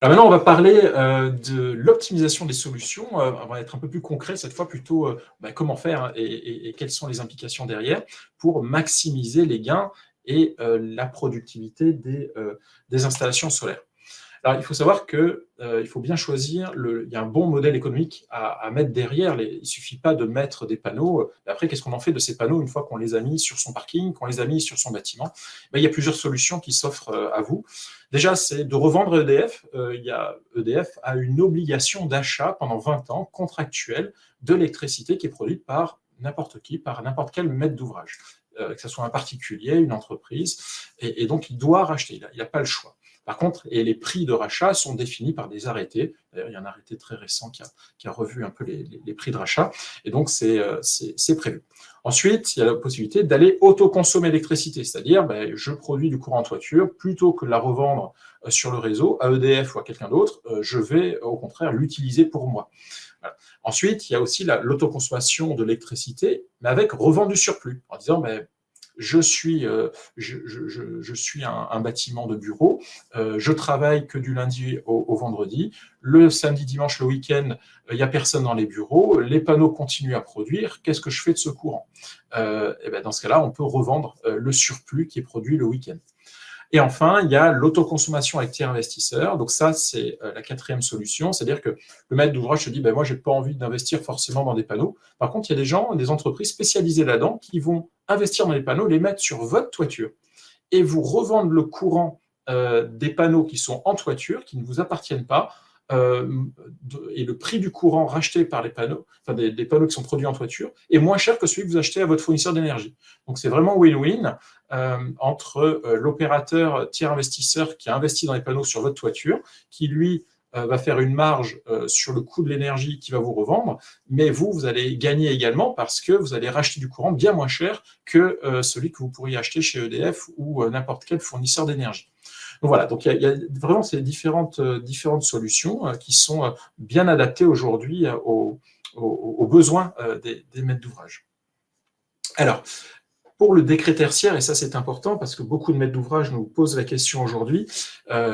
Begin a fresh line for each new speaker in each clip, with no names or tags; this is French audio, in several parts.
Alors maintenant, on va parler de l'optimisation des solutions. On va être un peu plus concret cette fois, plutôt comment faire et quelles sont les implications derrière pour maximiser les gains et la productivité des installations solaires. Alors, il faut savoir qu'il faut bien choisir, il y a un bon modèle économique à mettre derrière. Il ne suffit pas de mettre des panneaux. Après, qu'est-ce qu'on en fait de ces panneaux une fois qu'on les a mis sur son parking, qu'on les a mis sur son bâtiment? Il y a plusieurs solutions qui s'offrent à vous. Déjà, c'est de revendre EDF. EDF a une obligation d'achat pendant 20 ans contractuelle de l'électricité qui est produite par n'importe qui, par n'importe quel maître d'ouvrage, que ce soit un particulier, une entreprise, et donc il doit racheter, il n'a pas le choix. Par contre, et les prix de rachat sont définis par des arrêtés. D'ailleurs, il y a un arrêté très récent qui a revu un peu les prix de rachat, et donc c'est prévu. Ensuite, il y a la possibilité d'aller autoconsommer l'électricité, c'est-à-dire je produis du courant en toiture, plutôt que de la revendre sur le réseau à EDF ou à quelqu'un d'autre, je vais au contraire l'utiliser pour moi. Voilà. Ensuite, il y a aussi l'autoconsommation de l'électricité, mais avec revente du surplus, en disant je suis un bâtiment de bureau, je travaille que du lundi au vendredi, le samedi, dimanche, le week-end, il n'y a personne dans les bureaux, les panneaux continuent à produire, qu'est-ce que je fais de ce courant? Dans ce cas-là, on peut revendre le surplus qui est produit le week-end. Et enfin, il y a l'autoconsommation avec tiers investisseurs. Donc ça, c'est la quatrième solution. C'est-à-dire que le maître d'ouvrage se dit, moi, je n'ai pas envie d'investir forcément dans des panneaux. Par contre, il y a des gens, des entreprises spécialisées là-dedans qui vont investir dans les panneaux, les mettre sur votre toiture et vous revendre le courant des panneaux qui sont en toiture, qui ne vous appartiennent pas, et le prix du courant racheté par les panneaux, enfin des panneaux qui sont produits en toiture, est moins cher que celui que vous achetez à votre fournisseur d'énergie. Donc c'est vraiment win-win entre l'opérateur tiers investisseur qui a investi dans les panneaux sur votre toiture, qui lui va faire une marge sur le coût de l'énergie qu'il va vous revendre, mais vous allez gagner également parce que vous allez racheter du courant bien moins cher que celui que vous pourriez acheter chez EDF ou n'importe quel fournisseur d'énergie. Donc voilà, donc il y a vraiment ces différentes solutions qui sont bien adaptées aujourd'hui aux besoins des maîtres d'ouvrage. Alors, pour le décret tertiaire, et ça c'est important parce que beaucoup de maîtres d'ouvrage nous posent la question aujourd'hui,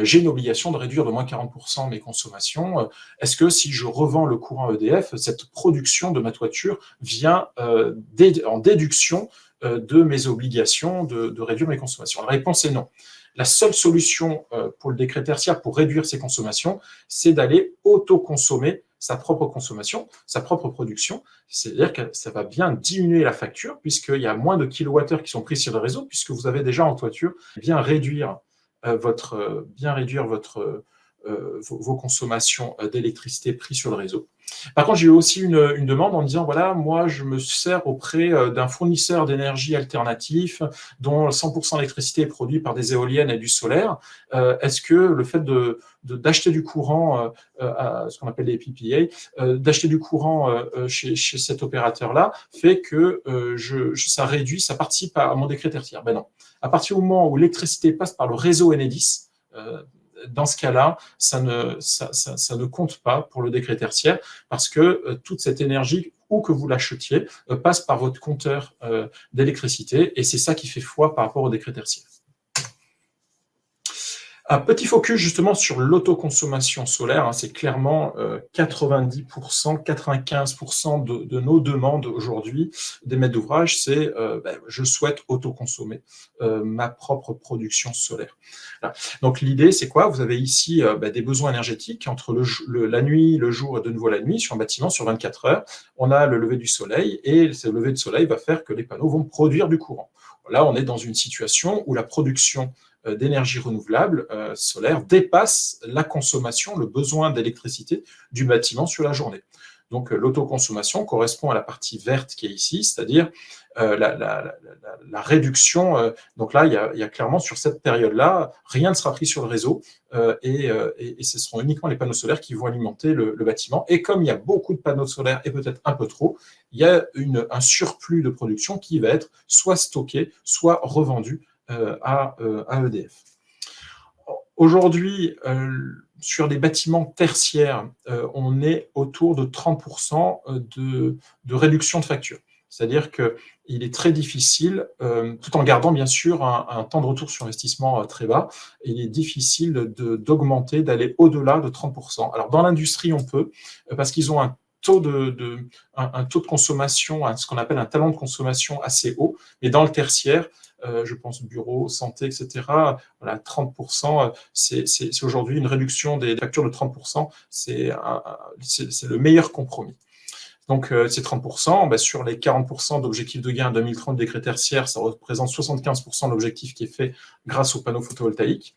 j'ai une obligation de réduire de moins 40% mes consommations. Est-ce que si je revends le courant EDF, cette production de ma toiture vient en déduction de mes obligations de réduire mes consommations? La réponse est non. La seule solution pour le décret tertiaire pour réduire ses consommations, c'est d'aller autoconsommer sa propre consommation, sa propre production. C'est-à-dire que ça va bien diminuer la facture puisqu'il y a moins de kilowattheures qui sont pris sur le réseau puisque vous avez déjà en toiture bien réduire vos consommations d'électricité prises sur le réseau. Par contre, j'ai eu aussi une demande en disant, voilà, moi, je me sers auprès d'un fournisseur d'énergie alternatif dont 100% d'électricité est produit par des éoliennes et du solaire. Est-ce que le fait d'acheter du courant, à ce qu'on appelle les PPA, d'acheter du courant chez cet opérateur-là fait que ça participe à mon décret tertiaire? Ben non. À partir du moment où l'électricité passe par le réseau Enedis, dans ce cas-là, ça ne compte pas pour le décret tertiaire parce que toute cette énergie, où que vous l'achetiez, passe par votre compteur d'électricité et c'est ça qui fait foi par rapport au décret tertiaire. Un petit focus justement sur l'autoconsommation solaire, c'est clairement 90%, 95% de nos demandes aujourd'hui des maîtres d'ouvrage, c'est je souhaite autoconsommer ma propre production solaire. Voilà. Donc l'idée c'est quoi? Vous avez ici des besoins énergétiques entre la nuit, le jour et de nouveau la nuit sur un bâtiment sur 24 heures. On a le lever du soleil et ce lever du soleil va faire que les panneaux vont produire du courant. Là, on est dans une situation où la production d'énergie renouvelable solaire dépasse la consommation, le besoin d'électricité du bâtiment sur la journée. Donc l'autoconsommation correspond à la partie verte qui est ici, c'est-à-dire la réduction. Donc là, il y a clairement sur cette période-là, rien ne sera pris sur le réseau et ce seront uniquement les panneaux solaires qui vont alimenter le bâtiment. Et comme il y a beaucoup de panneaux solaires et peut-être un peu trop, il y a un surplus de production qui va être soit stocké, soit revendu à EDF. Aujourd'hui, sur des bâtiments tertiaires, on est autour de 30% de réduction de facture. C'est-à-dire qu'il est très difficile, tout en gardant bien sûr un temps de retour sur investissement très bas, il est difficile d'augmenter, d'aller au-delà de 30%. Alors dans l'industrie, on peut, parce qu'ils ont un taux un taux de consommation, ce qu'on appelle un talent de consommation assez haut, mais dans le tertiaire, je pense bureau, santé, etc. Voilà, 30%, c'est aujourd'hui une réduction des factures de 30%, c'est le meilleur compromis. Donc, ces 30%, sur les 40% d'objectifs de gain 2030 des critères tertiaires, ça représente 75% de l'objectif qui est fait grâce aux panneaux photovoltaïques.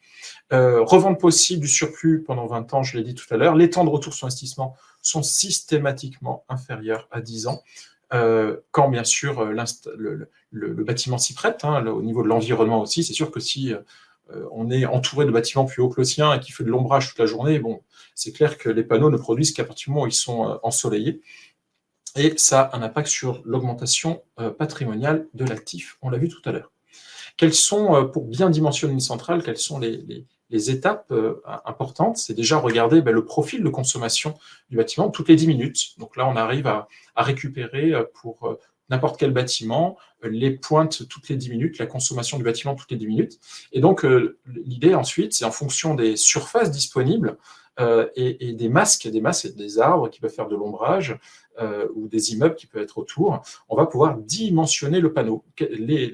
Revente possible du surplus pendant 20 ans, je l'ai dit tout à l'heure. Les temps de retour sur investissement sont systématiquement inférieurs à 10 ans. Quand bien sûr le bâtiment s'y prête, au niveau de l'environnement aussi, c'est sûr que si on est entouré de bâtiments plus hauts que le sien et qui fait de l'ombrage toute la journée, bon, c'est clair que les panneaux ne produisent qu'à partir du moment où ils sont ensoleillés. Et ça a un impact sur l'augmentation patrimoniale de l'actif, on l'a vu tout à l'heure. Quelles sont, pour bien dimensionner une centrale, quelles sont les étapes importantes? C'est déjà regarder le profil de consommation du bâtiment toutes les 10 minutes. Donc là, on arrive à récupérer pour n'importe quel bâtiment les pointes toutes les 10 minutes, la consommation du bâtiment toutes les 10 minutes. Et donc, l'idée ensuite, c'est en fonction des surfaces disponibles et des masques et des arbres qui peuvent faire de l'ombrage ou des immeubles qui peuvent être autour, on va pouvoir dimensionner le panneau,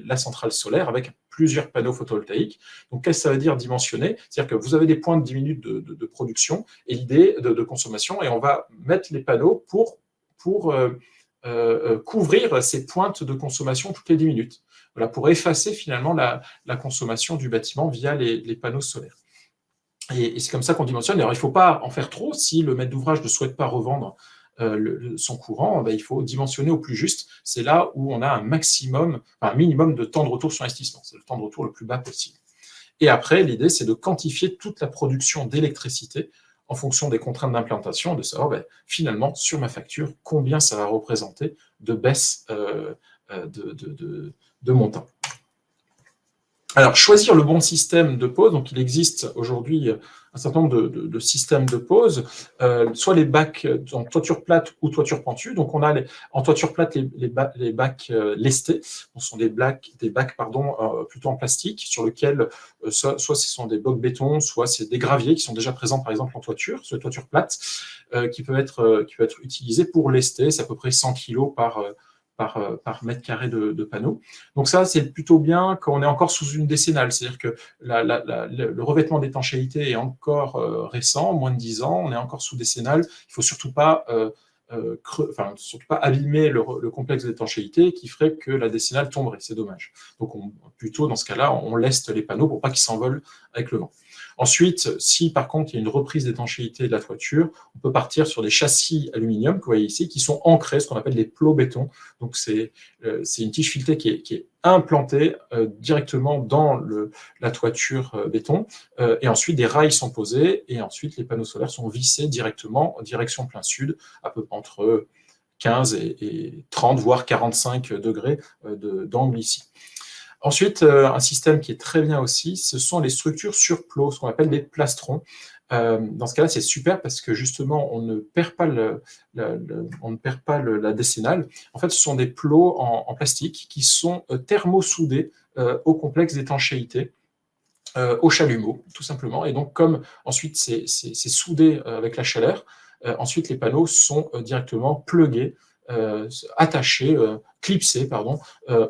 la centrale solaire avec plusieurs panneaux photovoltaïques. Donc, qu'est-ce que ça veut dire dimensionner? C'est-à-dire que vous avez des points de 10 minutes de production et l'idée de consommation, et on va mettre les panneaux pour couvrir ces pointes de consommation toutes les 10 minutes. Voilà, pour effacer finalement la consommation du bâtiment via les panneaux solaires. Et c'est comme ça qu'on dimensionne. Alors, il ne faut pas en faire trop. Si le maître d'ouvrage ne souhaite pas revendre son courant, il faut dimensionner au plus juste. C'est là où on a un minimum de temps de retour sur investissement. C'est le temps de retour le plus bas possible. Et après, l'idée, c'est de quantifier toute la production d'électricité en fonction des contraintes d'implantation, de savoir finalement, sur ma facture, combien ça va représenter de baisse de montant. Alors, choisir le bon système de pose. Donc, il existe aujourd'hui un certain nombre de systèmes de pose, soit les bacs en toiture plate ou toiture pentue. Donc, on a en toiture plate les bacs lestés. Ce sont des bacs plutôt en plastique, sur lesquels soit ce sont des blocs béton, soit c'est des graviers qui sont déjà présents, par exemple, en toiture, sur les toitures plates, qui peuvent être utilisés pour lester. C'est à peu près 100 kg par mètre carré de panneaux. Donc ça, c'est plutôt bien quand on est encore sous une décennale, c'est-à-dire que le revêtement d'étanchéité est encore récent, moins de 10 ans, on est encore sous décennale, il ne faut surtout pas abîmer le complexe d'étanchéité qui ferait que la décennale tomberait, c'est dommage. Donc plutôt dans ce cas-là, on leste les panneaux pour pas qu'ils s'envolent avec le vent. Ensuite, si par contre il y a une reprise d'étanchéité de la toiture, on peut partir sur des châssis aluminium que vous voyez ici, qui sont ancrés, ce qu'on appelle des plots béton. Donc c'est une tige filetée qui est implantée directement dans la toiture béton, et ensuite des rails sont posés, et ensuite les panneaux solaires sont vissés directement en direction plein sud, à peu près entre 15 et 30, voire 45 degrés d'angle ici. Ensuite, un système qui est très bien aussi, ce sont les structures sur plot, ce qu'on appelle des plastrons. Dans ce cas-là, c'est super parce que justement, on ne perd pas la décennale. En fait, ce sont des plots en plastique qui sont thermosoudés au complexe d'étanchéité, au chalumeau, tout simplement. Et donc, comme ensuite c'est soudé avec la chaleur, ensuite les panneaux sont directement plugués, attachés, clipsés,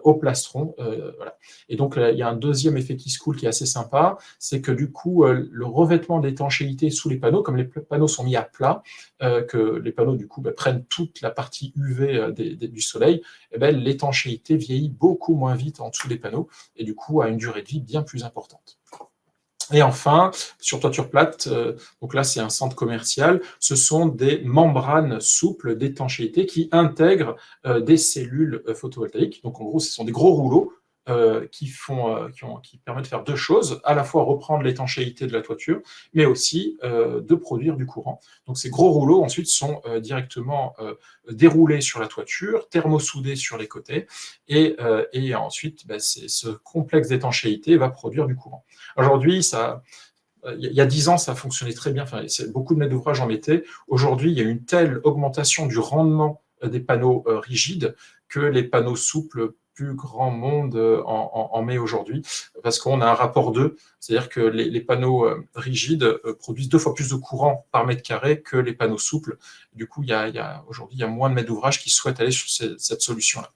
au plastron. Voilà. Et donc, il y a un deuxième effet qui se coule qui est assez sympa, c'est que du coup, le revêtement d'étanchéité sous les panneaux, comme les panneaux sont mis à plat, que les panneaux, du coup, prennent toute la partie UV du soleil, l'étanchéité vieillit beaucoup moins vite en dessous des panneaux, et du coup, a une durée de vie bien plus importante. Et enfin, sur toiture plate, donc là c'est un centre commercial, ce sont des membranes souples d'étanchéité qui intègrent des cellules photovoltaïques. Donc en gros, ce sont des gros rouleaux qui permettent de faire deux choses, à la fois reprendre l'étanchéité de la toiture, mais aussi de produire du courant. Donc ces gros rouleaux ensuite sont directement déroulés sur la toiture, thermosoudés sur les côtés, et ensuite ce complexe d'étanchéité va produire du courant. Aujourd'hui, il y a 10 ans, ça fonctionnait très bien, beaucoup de maîtres d'ouvrage en mettaient. Aujourd'hui, il y a une telle augmentation du rendement des panneaux rigides que les panneaux souples plus grand monde en met aujourd'hui, parce qu'on a un rapport 2, c'est-à-dire que les panneaux rigides produisent 2 fois plus de courant par mètre carré que les panneaux souples. Du coup, aujourd'hui, il y a moins de maîtres d'ouvrage qui souhaitent aller sur cette solution-là.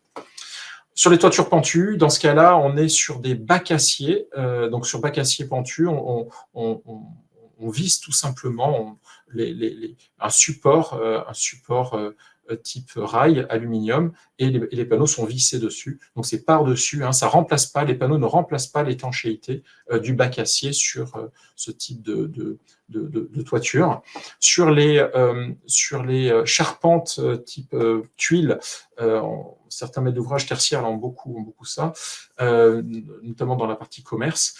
Sur les toitures pentues, dans ce cas-là, on est sur des bacs acier. Donc sur bacs acier pentus, on visse tout simplement un support type rail aluminium et les panneaux sont vissés dessus. Donc c'est par-dessus, hein, ça remplace pas, les panneaux ne remplacent pas l'étanchéité du bac acier sur ce type de toiture. Sur les charpentes type tuiles, certains maîtres d'ouvrage tertiaires ont beaucoup ça, notamment dans la partie commerce.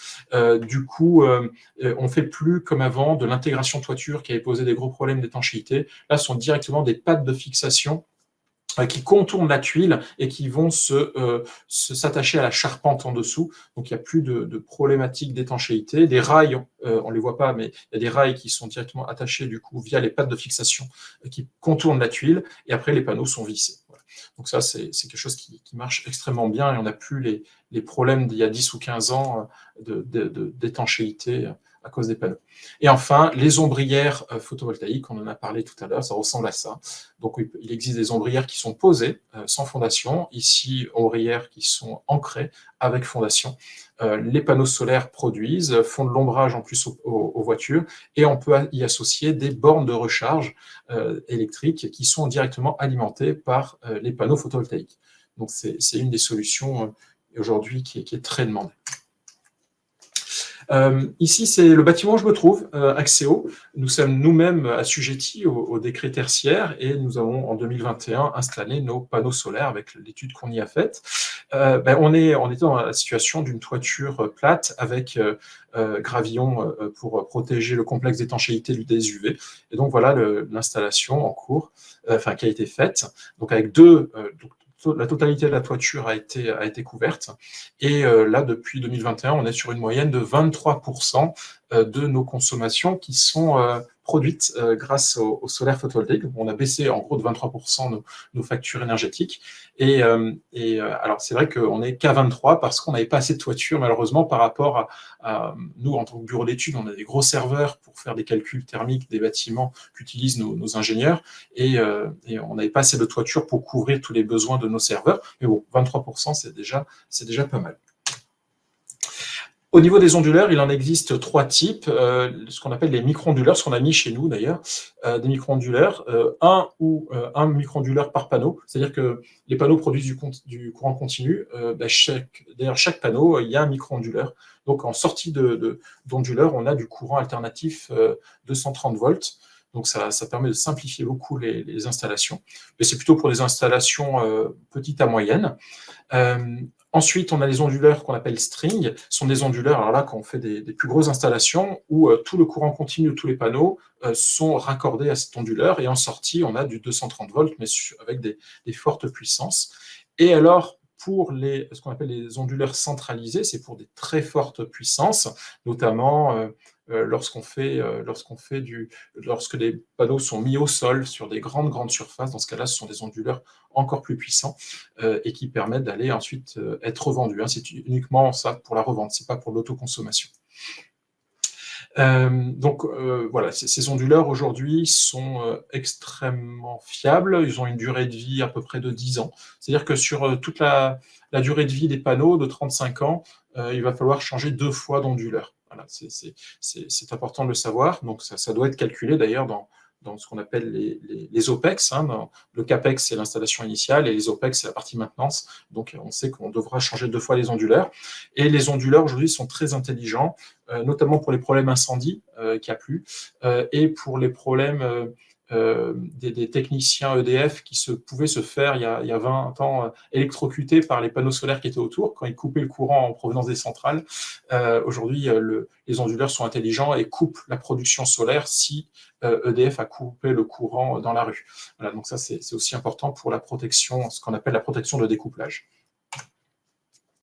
Du coup, on ne fait plus comme avant de l'intégration toiture qui avait posé des gros problèmes d'étanchéité. Là, ce sont directement des pattes de fixation qui contournent la tuile et qui vont s'attacher à la charpente en dessous. Donc, il n'y a plus de problématique d'étanchéité. Des rails, on ne les voit pas, mais il y a des rails qui sont directement attachés du coup via les pattes de fixation qui contournent la tuile et après les panneaux sont vissés. Voilà. Donc ça, c'est quelque chose qui marche extrêmement bien et on n'a plus les problèmes d'il y a 10 ou 15 ans d'étanchéité à cause des panneaux. Et enfin, les ombrières photovoltaïques, on en a parlé tout à l'heure, ça ressemble à ça. Donc, il existe des ombrières qui sont posées sans fondation. Ici, ombrières qui sont ancrées avec fondation. Les panneaux solaires produisent, font de l'ombrage en plus aux voitures et on peut y associer des bornes de recharge électriques qui sont directement alimentées par les panneaux photovoltaïques. Donc, c'est une des solutions aujourd'hui qui est très demandée. Ici, c'est le bâtiment où je me trouve, Axéo. Nous sommes nous-mêmes assujettis au décret tertiaire et nous avons en 2021 installé nos panneaux solaires avec l'étude qu'on y a faite. On est dans la situation d'une toiture plate avec gravillon pour protéger le complexe d'étanchéité des UV. Et donc voilà l'installation en cours, qui a été faite. Donc avec la totalité de la toiture a été couverte. Et là, depuis 2021, on est sur une moyenne de 23% de nos consommations qui sont produites grâce au solaire photovoltaïque. On a baissé en gros de 23% nos factures énergétiques. Et alors, c'est vrai qu'on n'est qu'à 23 parce qu'on n'avait pas assez de toiture, malheureusement, par rapport à nous, en tant que bureau d'études, on a des gros serveurs pour faire des calculs thermiques des bâtiments qu'utilisent nos ingénieurs. Et on n'avait pas assez de toiture pour couvrir tous les besoins de nos serveurs. Mais bon, 23%, c'est déjà pas mal. Au niveau des onduleurs, il en existe 3 types, ce qu'on appelle les micro-onduleurs, ce qu'on a mis chez nous d'ailleurs, des micro-onduleurs, un micro-onduleur par panneau, c'est-à-dire que les panneaux produisent du courant continu, derrière chaque panneau, il y a un micro-onduleur. Donc en sortie d'onduleur, on a du courant alternatif 230 volts. Donc ça permet de simplifier beaucoup les installations. Mais c'est plutôt pour des installations petites à moyennes. Ensuite, on a les onduleurs qu'on appelle string. Ce sont des onduleurs, alors là, quand on fait des plus grosses installations, où tout le courant continu de tous les panneaux sont raccordés à cet onduleur. Et en sortie, on a du 230 volts, mais avec des fortes puissances. Et alors, pour ce qu'on appelle les onduleurs centralisés, c'est pour des très fortes puissances, notamment lorsque les panneaux sont mis au sol sur des grandes surfaces. Dans ce cas-là, ce sont des onduleurs encore plus puissants et qui permettent d'aller ensuite être revendus. C'est uniquement ça pour la revente, c'est pas pour l'autoconsommation. Voilà, ces onduleurs aujourd'hui sont extrêmement fiables. Ils ont une durée de vie à peu près de 10 ans. C'est-à-dire que sur toute la durée de vie des panneaux de 35 ans, il va falloir changer 2 fois d'onduleur. Voilà, c'est important de le savoir. Donc ça doit être calculé d'ailleurs dans ce qu'on appelle les OPEX. Le CAPEX, c'est l'installation initiale, et les OPEX, c'est la partie maintenance. Donc, on sait qu'on devra changer 2 fois les onduleurs. Et les onduleurs, aujourd'hui, sont très intelligents, notamment pour les problèmes incendie qu'il n'y a plus, et pour les problèmes des techniciens EDF qui pouvaient se faire, il y a 20 ans, électrocutés par les panneaux solaires qui étaient autour, quand ils coupaient le courant en provenance des centrales. Aujourd'hui, les onduleurs sont intelligents et coupent la production solaire si EDF a coupé le courant dans la rue. Voilà, donc ça, c'est aussi important pour la protection, ce qu'on appelle la protection de découplage.